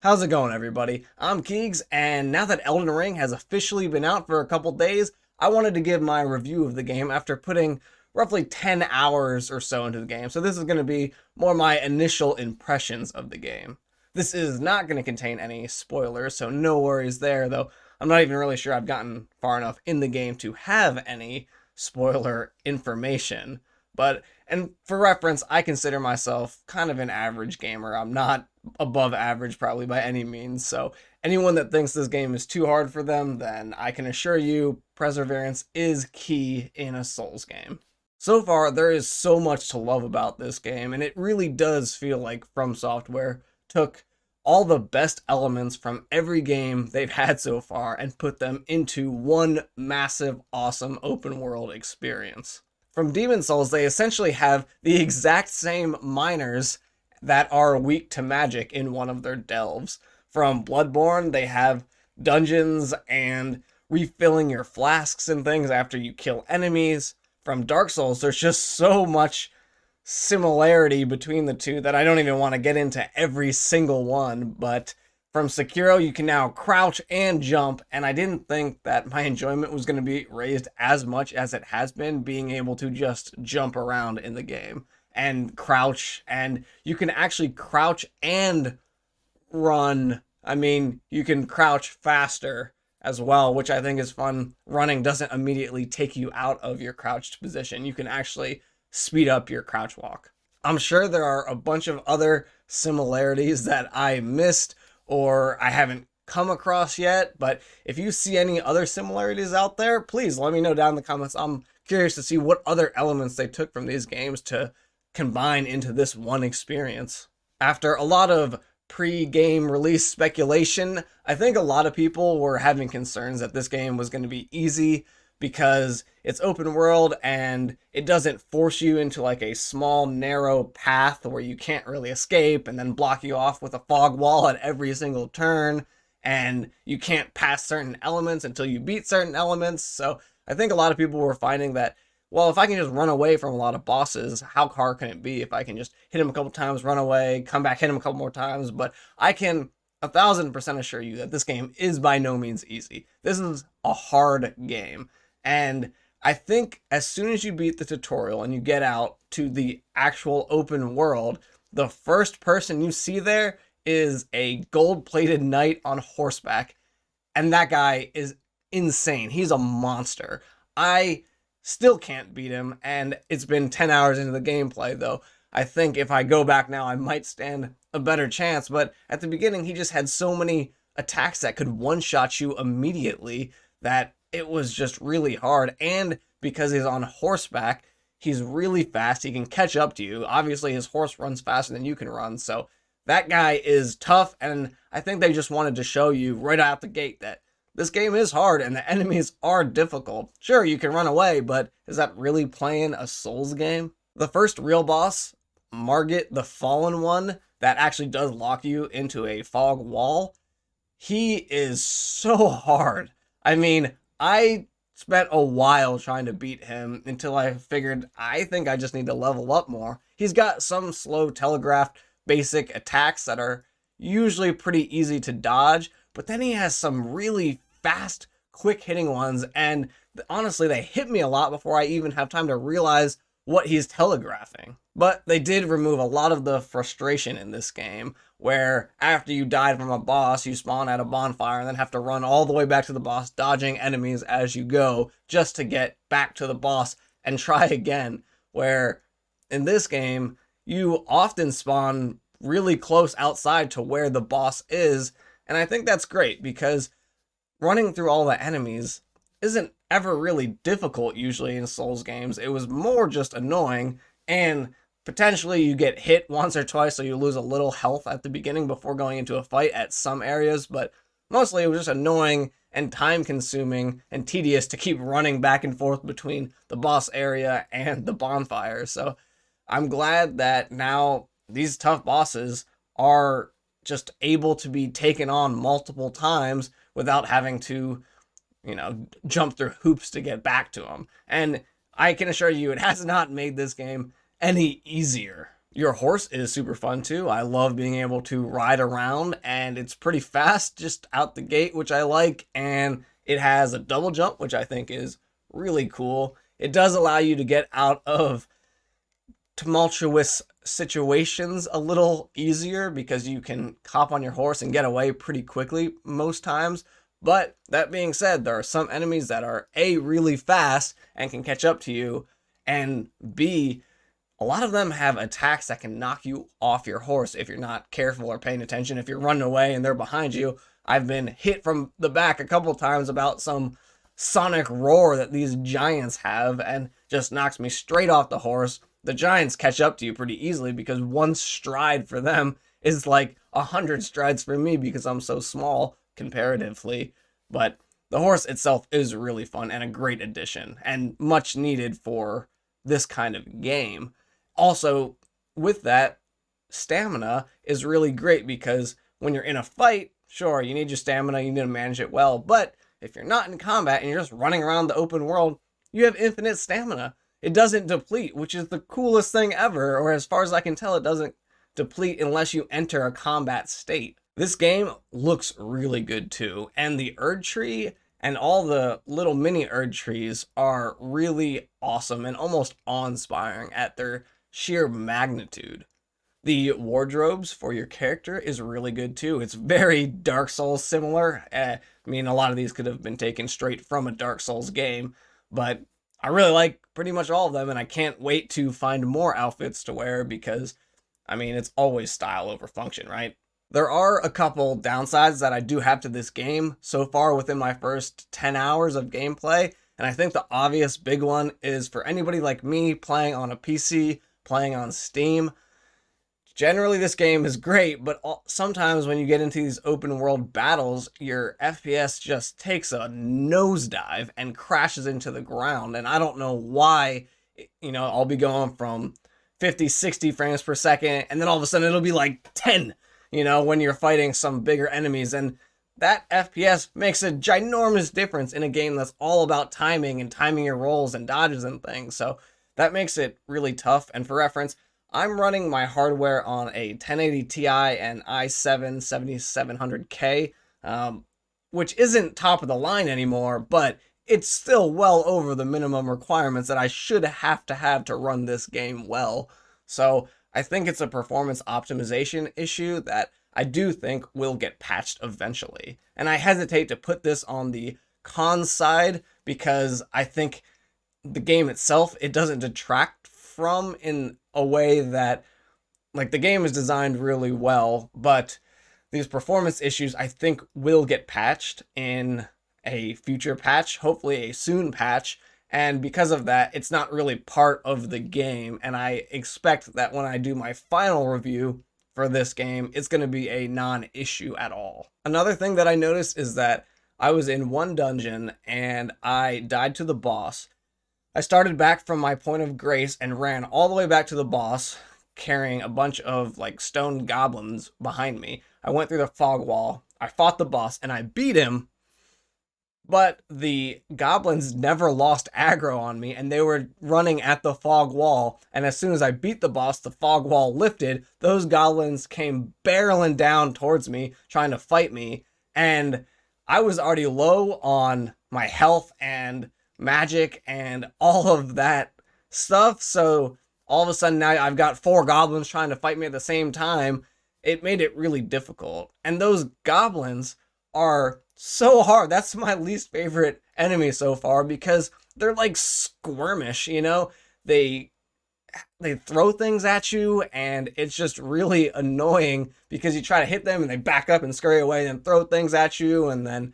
How's it going, everybody? I'm Keegs, and now that Elden Ring has officially been out for a couple days, I wanted to give my review of the game after putting roughly 10 hours or so into the game. So this is going to be more my initial impressions of the game. This is not going to contain any spoilers, so no worries there, though I'm not even really sure I've gotten far enough in the game to have any spoiler information. And for reference, I consider myself kind of an average gamer. I'm not above average probably by any means. So anyone that thinks this game is too hard for them, then I can assure you perseverance is key in a Souls game. So far, there is so much to love about this game, and it really does feel like From Software took all the best elements from every game they've had so far and put them into one massive, awesome open world experience. From Demon Souls, they essentially have the exact same miners that are weak to magic in one of their delves. From Bloodborne, they have dungeons and refilling your flasks and things after you kill enemies. From Dark Souls, there's just so much similarity between the two that I don't even want to get into every single one. But from Sekiro, you can now crouch and jump, and I didn't think that my enjoyment was going to be raised as much as it has been, being able to just jump around in the game and crouch, and you can actually crouch and run. I mean, you can crouch faster as well, which I think is fun. Running doesn't immediately take you out of your crouched position. You can actually speed up your crouch walk. I'm sure there are a bunch of other similarities that I missed or I haven't come across yet, but if you see any other similarities out there, please let me know down in the comments. I'm curious to see what other elements they took from these games to combine into this one experience. After a lot of pre-game release speculation, I think a lot of people were having concerns that this game was going to be easy because it's open world and it doesn't force you into like a small narrow path where you can't really escape and then block you off with a fog wall at every single turn, and you can't pass certain elements until you beat certain elements. So I think a lot of people were finding that, well, if I can just run away from a lot of bosses, how hard can it be if I can just hit him a couple times, run away, come back, hit him a couple more times? But I can 1000% assure you that this game is by no means easy. This is a hard game. And I think as soon as you beat the tutorial and you get out to the actual open world, the first person you see there is a gold-plated knight on horseback. And that guy is insane. He's a monster. I still can't beat him, and it's been 10 hours into the gameplay, though. I think if I go back now, I might stand a better chance, but at the beginning, he just had so many attacks that could one-shot you immediately that it was just really hard, and because he's on horseback, he's really fast. He can catch up to you. Obviously, his horse runs faster than you can run, so that guy is tough, and I think they just wanted to show you right out the gate that this game is hard and the enemies are difficult. Sure, you can run away, but is that really playing a Souls game? The first real boss, Margit the Fallen One, that actually does lock you into a fog wall, he is so hard. I mean, I spent a while trying to beat him until I figured I think I just need to level up more. He's got some slow telegraphed basic attacks that are usually pretty easy to dodge, but then he has some really fast, quick hitting ones, and honestly, they hit me a lot before I even have time to realize what he's telegraphing. But they did remove a lot of the frustration in this game, where after you died from a boss, you spawn at a bonfire and then have to run all the way back to the boss, dodging enemies as you go, just to get back to the boss and try again. Where in this game, you often spawn really close outside to where the boss is, and I think that's great because running through all the enemies isn't ever really difficult usually in Souls games. It was more just annoying, and potentially you get hit once or twice, so you lose a little health at the beginning before going into a fight at some areas, but mostly it was just annoying and time consuming and tedious to keep running back and forth between the boss area and the bonfire. So I'm glad that now these tough bosses are just able to be taken on multiple times without having to, jump through hoops to get back to them. And I can assure you, it has not made this game any easier. Your horse is super fun too. I love being able to ride around, and it's pretty fast just out the gate, which I like. And it has a double jump, which I think is really cool. It does allow you to get out of tumultuous situations a little easier because you can hop on your horse and get away pretty quickly most times. But that being said, there are some enemies that are A, really fast and can catch up to you, and B, a lot of them have attacks that can knock you off your horse if you're not careful or paying attention. If you're running away and they're behind you, I've been hit from the back a couple times about some sonic roar that these giants have and just knocks me straight off the horse. The giants catch up to you pretty easily because one stride for them is like 100 strides for me because I'm so small comparatively. But the horse itself is really fun and a great addition and much needed for this kind of game. Also, with that, stamina is really great because when you're in a fight, sure, you need your stamina, you need to manage it well, but if you're not in combat and you're just running around the open world, you have infinite stamina. It doesn't deplete, which is the coolest thing ever, or as far as I can tell, it doesn't deplete unless you enter a combat state. This game looks really good too, and the Erd Tree and all the little mini Erd Trees are really awesome and almost awe-inspiring at their sheer magnitude. The wardrobes for your character is really good too. It's very Dark Souls similar. I mean, a lot of these could have been taken straight from a Dark Souls game, but I really like pretty much all of them, and I can't wait to find more outfits to wear because, I mean, it's always style over function, right? There are a couple downsides that I do have to this game so far within my first 10 hours of gameplay, and I think the obvious big one is for anybody like me playing on a PC, playing on Steam. Generally, this game is great, but sometimes when you get into these open world battles, your FPS just takes a nosedive and crashes into the ground. And I don't know why, I'll be going from 50, 60 frames per second, and then all of a sudden it'll be like 10, when you're fighting some bigger enemies. And that FPS makes a ginormous difference in a game that's all about timing and timing your rolls and dodges and things. So that makes it really tough. And for reference, I'm running my hardware on a 1080 Ti and i7 7700K, which isn't top of the line anymore, but it's still well over the minimum requirements that I should have to run this game well. So I think it's a performance optimization issue that I do think will get patched eventually. And I hesitate to put this on the con side because I think the game itself, it doesn't detract from in a way that, like, the game is designed really well, but these performance issues I think will get patched in a future patch, hopefully a soon patch, and because of that, it's not really part of the game, and I expect that when I do my final review for this game, it's going to be a non-issue at all. Another thing that I noticed is that I was in one dungeon and I died to the boss. I started back from my point of grace and ran all the way back to the boss, carrying a bunch of like stone goblins behind me. I went through the fog wall, I fought the boss, and I beat him, but the goblins never lost aggro on me, and they were running at the fog wall, and as soon as I beat the boss, the fog wall lifted, those goblins came barreling down towards me, trying to fight me, and I was already low on my health and magic and all of that stuff, so all of a sudden now I've got 4 goblins trying to fight me at the same time. It made it really difficult, and those goblins are so hard. That's my least favorite enemy so far because they're like squirmish, they throw things at you, and it's just really annoying because you try to hit them and they back up and scurry away and throw things at you, and then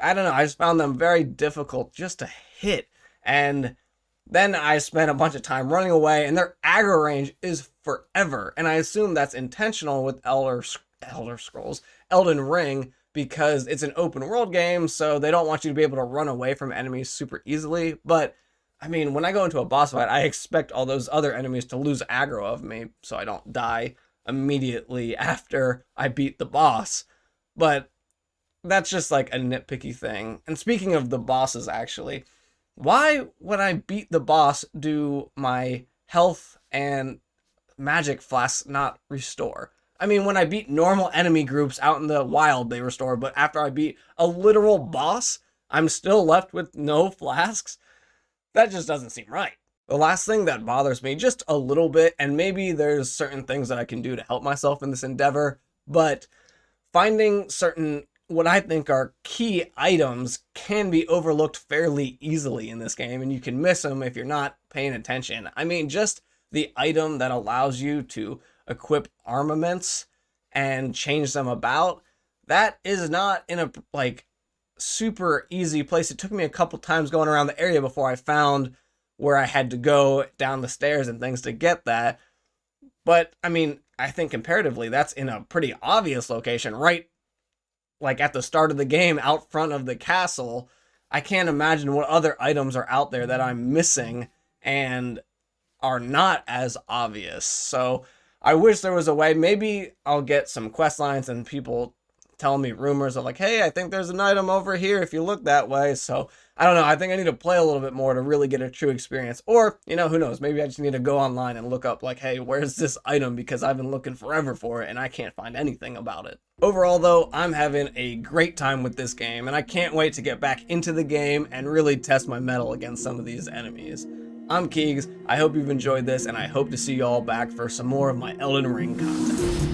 I don't know, I just found them very difficult just to hit. And then I spent a bunch of time running away, and their aggro range is forever. And I assume that's intentional with Elden Ring, because it's an open world game, so they don't want you to be able to run away from enemies super easily. But I mean, when I go into a boss fight, I expect all those other enemies to lose aggro of me so I don't die immediately after I beat the boss. But that's just like a nitpicky thing. And speaking of the bosses, actually, why when I beat the boss do my health and magic flasks not restore? I mean, when I beat normal enemy groups out in the wild, they restore, but after I beat a literal boss, I'm still left with no flasks? That just doesn't seem right. The last thing that bothers me just a little bit, and maybe there's certain things that I can do to help myself in this endeavor, but finding certain what I think are key items can be overlooked fairly easily in this game, and you can miss them if you're not paying attention. I mean, just the item that allows you to equip armaments and change them about, that is not in a like super easy place. It took me a couple times going around the area before I found where I had to go down the stairs and things to get that. But I mean, I think comparatively that's in a pretty obvious location, right like at the start of the game out front of the castle. I can't imagine what other items are out there that I'm missing and are not as obvious. So I wish there was a way. Maybe I'll get some quest lines and people telling me rumors of like, hey, I think there's an item over here if you look that way. So I don't know. I think I need to play a little bit more to really get a true experience. Or, you know, who knows? Maybe I just need to go online and look up like, hey, where's this item? Because I've been looking forever for it and I can't find anything about it. Overall, though, I'm having a great time with this game, and I can't wait to get back into the game and really test my mettle against some of these enemies. I'm Keegs, I hope you've enjoyed this, and I hope to see you all back for some more of my Elden Ring content.